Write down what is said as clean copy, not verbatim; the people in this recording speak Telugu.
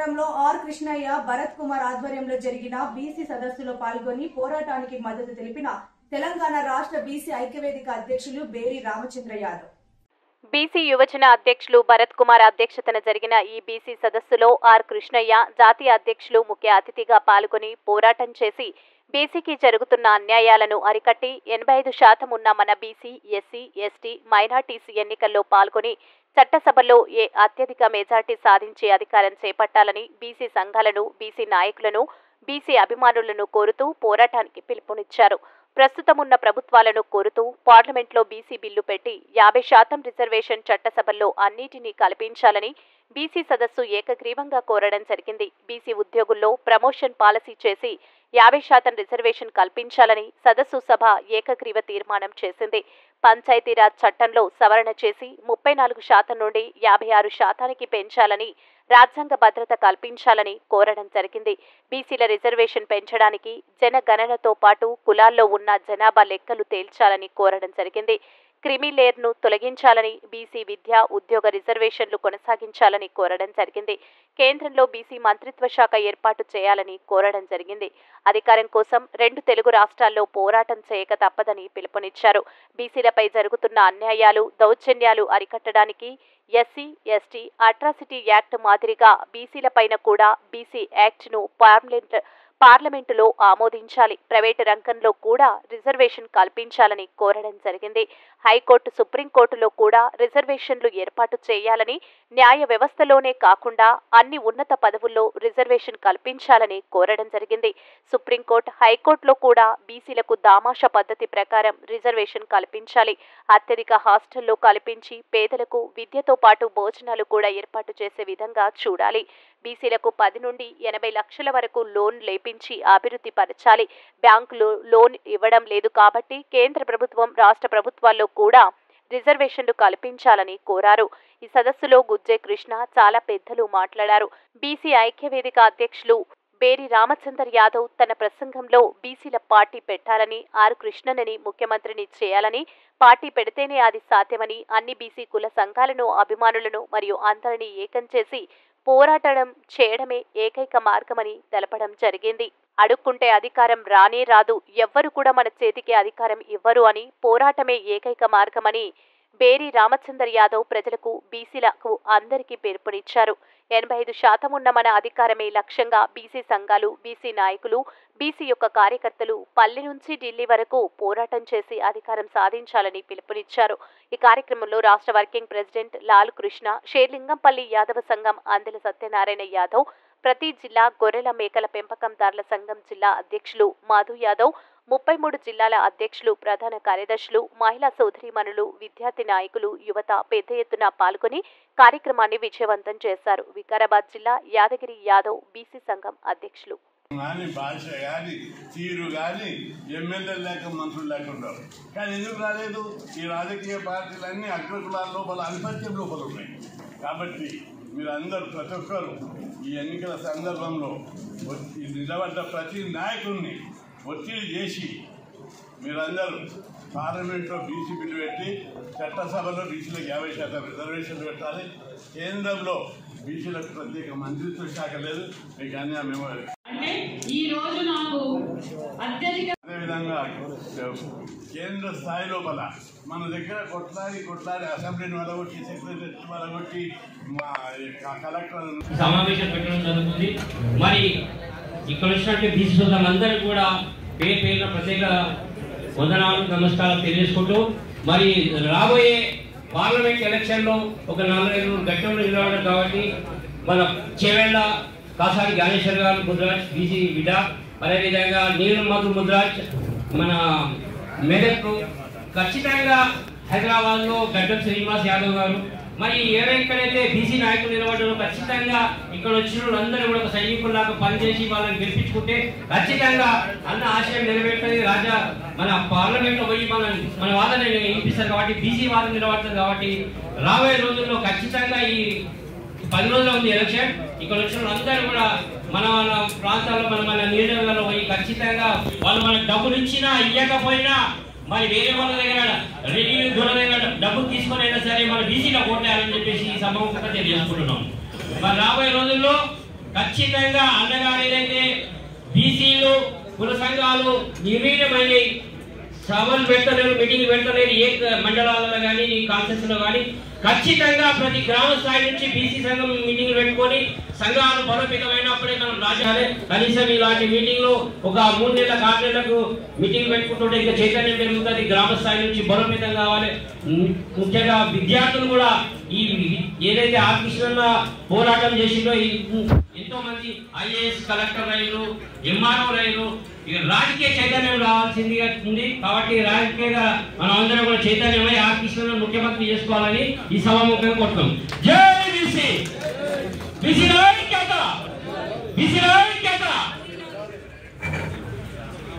నగరంలో ఆర్ కృష్ణయ్య భరత్ కుమార్ ఆధ్వర్యంలో జరిగిన బీసీ సదస్సులో పాల్గొని పోరాటానికి మద్దతు తెలిపిన తెలంగాణ రాష్ట్ర బీసీ ఐక్యవేదిక అధ్యక్షులు బేరి రామచంద్ర యాదవ్. బీసీ యువజన అధ్యక్షులు భరత్ కుమార్ అధ్యక్షతన జరిగిన ఈ బీసీ సదస్సులో ఆర్ కృష్ణయ్య జాతీయ అధ్యక్షులు ముఖ్య అతిథిగా పాల్గొని పోరాటం చేసి బీసీకి జరుగుతున్న అన్యాయాలను అరికట్టి 85% ఉన్న మన బీసీ, ఎస్సీ, ఎస్టీ, మైనార్టీస్ ఎన్నికల్లో పాల్గొని చట్టసభలో అత్యధిక మెజార్టీ సాధించే అధికారం చేపట్టాలని బీసీ సంఘాలను, బీసీ నాయకులను, బీసీ అభిమానులను కోరుతూ పోరాటానికి పిలుపునిచ్చారు. ప్రస్తుతం ఉన్న ప్రభుత్వాలను కోరుతూ పార్లమెంట్లో బీసీ బిల్లు పెట్టి 50% రిజర్వేషన్ చట్టసభల్లో అన్నిటినీ కల్పించాలని బీసీ సదస్సు ఏకగ్రీవంగా కోరడం జరిగింది. బీసీ ఉద్యోగుల్లో ప్రమోషన్ పాలసీ చేసి 50% రిజర్వేషన్ కల్పించాలని సదస్సు సభ ఏకగ్రీవ తీర్మానం చేసింది. పంచాయతీరాజ్ చట్టంలో సవరణ చేసి 34% నుండి 56% పెంచాలని, రాజ్యాంగ భద్రత కల్పించాలని కోరడం జరిగింది. బీసీల రిజర్వేషన్ పెంచడానికి జనగణనతో పాటు కులాల్లో ఉన్న జనాభా లెక్కలు తేల్చాలని కోరడం జరిగింది. క్రిమిలేయర్ను తొలగించాలని, బీసీ విద్య, ఉద్యోగ రిజర్వేషన్లు కొనసాగించాలని కోరడం జరిగింది. కేంద్రంలో బీసీ మంత్రిత్వ శాఖ ఏర్పాటు చేయాలని కోరడం జరిగింది. అధికారం కోసం 2 తెలుగు రాష్ట్రాల్లో పోరాటం చేయక తప్పదని పిలుపునిచ్చారు. బీసీలపై జరుగుతున్న అన్యాయాలు, దౌర్జన్యాలు అరికట్టడానికి ఎస్సీ, ఎస్టీ అట్రాసిటీ యాక్ట్ మాదిరిగా బీసీలపైన కూడా బీసీ యాక్ట్ను పార్లమెంటులో ఆమోదించాలి. ప్రైవేటు రంగంలో కూడా రిజర్వేషన్ కల్పించాలని కోరడం జరిగింది. హైకోర్టు, సుప్రీంకోర్టులో కూడా రిజర్వేషన్లు ఏర్పాటు చేయాలని, న్యాయ వ్యవస్థలోనే కాకుండా అన్ని ఉన్నత పదవుల్లో రిజర్వేషన్ కల్పించాలని కోరడం జరిగింది. సుప్రీంకోర్టు, హైకోర్టులో కూడా బీసీలకు దామాషా పద్ధతి ప్రకారం రిజర్వేషన్ కల్పించాలి. అత్యధిక హాస్టల్లో కల్పించి పేదలకు విద్యతో పాటు భోజనాలు కూడా ఏర్పాటు చేసే విధంగా చూడాలి. బీసీలకు 10 నుండి 80 లక్షల వరకు లోన్ లేపించి అభివృద్ధి పరచాలి. బ్యాంకులు లోన్ ఇవ్వడం లేదు కాబట్టి కేంద్ర ప్రభుత్వం, రాష్ట్ర ప్రభుత్వాల్లో కూడా రిజర్వేషన్లు కల్పించాలని కోరారు. ఈ సదస్సులో గుజ్జే కృష్ణ, చాలా పెద్దలు మాట్లాడారు. బీసీ ఐక్యవేదిక అధ్యక్షులు బేరి రామచంద్ర యాదవ్ తన ప్రసంగంలో బీసీల పార్టీ పెట్టాలని, ఆర్ కృష్ణని ముఖ్యమంత్రిని చేయాలని, పార్టీ పెడితేనే అది సాధ్యమని, అన్ని బీసీ కుల సంఘాలను, అభిమానులను మరియు అందరినీ ఏకం చేసి పోరాటం చేయడమే ఏకైక మార్గమని తెలపడం జరిగింది. అడుక్కుంటే అధికారం రానే రాదు, ఎవ్వరు కూడా మన చేతికి అధికారం ఇవ్వరు అని, పోరాటమే ఏకైక మార్గమని బేరి రామచంద్ర యాదవ్ ప్రజలకు, బీసీలకు అందరికీ పిలుపునిచ్చారు. 85% ఉన్న మన అధికారమే లక్ష్యంగా బీసీ సంఘాలు, బీసీ నాయకులు, బీసీ యొక్క కార్యకర్తలు పల్లె నుంచి ఢిల్లీ వరకు పోరాటం చేసి అధికారం సాధించాలని పిలుపునిచ్చారు. ఈ కార్యక్రమంలో రాష్ట్ర వర్కింగ్ ప్రెసిడెంట్ లాల్ కృష్ణ, షేర్లింగంపల్లి యాదవ సంఘం అందెల సత్యనారాయణ యాదవ్, ప్రతి జిల్లా గొర్రెల మేకల పెంపకందారుల సంఘం జిల్లా అధ్యక్షులు మధు యాదవ్, 33 జిల్లాల అధ్యక్షులు, ప్రధాన కార్యదర్శులు, మహిళా సోదరీమణులు, విద్యార్థి నాయకులు, యువత పెద్ద ఎత్తున పాల్గొని కార్యక్రమాన్ని విజయవంతం చేశారు. వికారాబాద్ జిల్లా యాదగిరి యాదవ్ బీసీ సంఘం అధ్యక్షులు. భాష కానీ, తీరు కానీ ఎమ్మెల్యేలు లేక మంత్రులు లేకుండా కానీ ఎందుకు రాలేదు? ఈ రాజకీయ పార్టీలన్నీ అగ్రకులాల లోపల, ఆధిపత్యం లోపల ఉన్నాయి. కాబట్టి మీరందరూ, ప్రతి ఒక్కరు ఈ ఎన్నికల సందర్భంలో నిలబడ్డ ప్రతి నాయకుడిని ఒత్తిడి చేసి మీరందరూ పార్లమెంట్లో బీసీ బిల్లు పెట్టి చట్టసభలో బీసీలకు 50% రిజర్వేషన్లు పెట్టాలి. కేంద్రంలో బీసీలకు ప్రత్యేక మంత్రిత్వ శాఖ లేదు. మీకు అన్యాయం ఇవ్వాలి. అదేవిధంగా కేంద్ర స్థాయి లోపల మన దగ్గర కొట్లాడి అసెంబ్లీని వలగొట్టి, సెక్రటరీ వలగొట్టి, కలెక్టర్ సమావేశం పెట్టడం జరుగుతుంది. మరి ఇక్కడ వచ్చినట్టు బీసీ సోదరులందరూ కూడా పేరున ప్రత్యేక వందనాలు, నమస్కారాలు తెలియజేసుకుంటూ, మరి రాబోయే పార్లమెంట్ ఎలక్షన్లో ఒక 4-5 గట్టంలో నిలబడ్డారు కాబట్టి మన చేవెళ్ళ కాసారి జ్ఞానేశ్వర్ గారు ముద్రాజ్ బీసీ బిడ్డ, అదేవిధంగా నీలం మధు ముద్రాజ్ మన మెదక్, ఖచ్చితంగా హైదరాబాద్లో గడ్డం శ్రీనివాస్ యాదవ్ గారు, మరి ఎక్కడైతే బీసీ నాయకులు నిలబడ్డారో ఖచ్చితంగా ఇక్కడ వచ్చిన వాళ్ళందరూ కూడా ఒక సైనికుల్లాగా పనిచేసి వాళ్ళని గెలిపించుకుంటే ఖచ్చితంగా అన్న ఆశయం నెరవేరుతుంది. మన పార్లమెంట్లో పోయి మన వాదన వినిపిస్తారు కాబట్టి, బీసీ వాదన నిలబడుతుంది కాబట్టి రాబోయే రోజుల్లో ఖచ్చితంగా ఈ 10 రోజుల్లో ఉంది ఎలక్షన్. ఇక్కడ వచ్చిన వాళ్ళందరూ కూడా మన ప్రాంతాల్లో, మన నియోజకవర్గాల్లో పోయి ఖచ్చితంగా వాళ్ళు మనకు డబ్బులు ఇచ్చినా ఇవ్వకపోయినా మరి వేరే వాళ్ళ దగ్గర రెవెన్యూ దూరం దగ్గర డబ్బులు తీసుకొని అయినా సరే మన బీసీలో ఓటేయాలని చెప్పేసి ఈ సభముఖంగా తెలియజేసుకుంటున్నాం. మరి రాబోయే రోజుల్లో ఖచ్చితంగా అన్నగారు ఏదైతే బీసీలు కుల సంఘాలు నిర్వీర్యమైనవి, సభలు పెడతలేరు, మీటింగ్ పెడతలేరు, ఏ మండలాలలో కానీ నీ కాన్సెన్స్ లో కానీ ఖచ్చితంగా ప్రతి గ్రామ స్థాయి నుంచి బీసీ సంఘం మీటింగ్లు పెట్టుకొని సంఘాలు బలోపేతమైనప్పుడే మనం రాజాలే. కనీసం ఇలాంటి మీటింగ్లు ఒక 3 నెలల 6 నెలలకు మీటింగ్ పెట్టుకుంటుంటే ఇంకా చైతన్యం పెరుగుతుంది, గ్రామ స్థాయి నుంచి బలోపేతం కావాలి. ముఖ్యంగా విద్యార్థులు కూడా ఈ ఏదైతే ఆర్కృష్ణ పోరాటం చేసిందో ఎంతో మంది ఐఏఎస్ కలెక్టర్ రైలు, ఎంఆర్ఓ రైలు, రాజకీయ చైతన్యం రావాల్సిందిగా ఉంది. కాబట్టి రాజకీయంగా మనం అందరం కూడా చైతన్యమై ఆర్కృష్ణను ముఖ్యమంత్రి చేసుకోవాలని ఈ సభాముఖంగా కోరుతాం. జై బీసీ, బీసీ ఐక్యత, బీసీ ఐక్యత.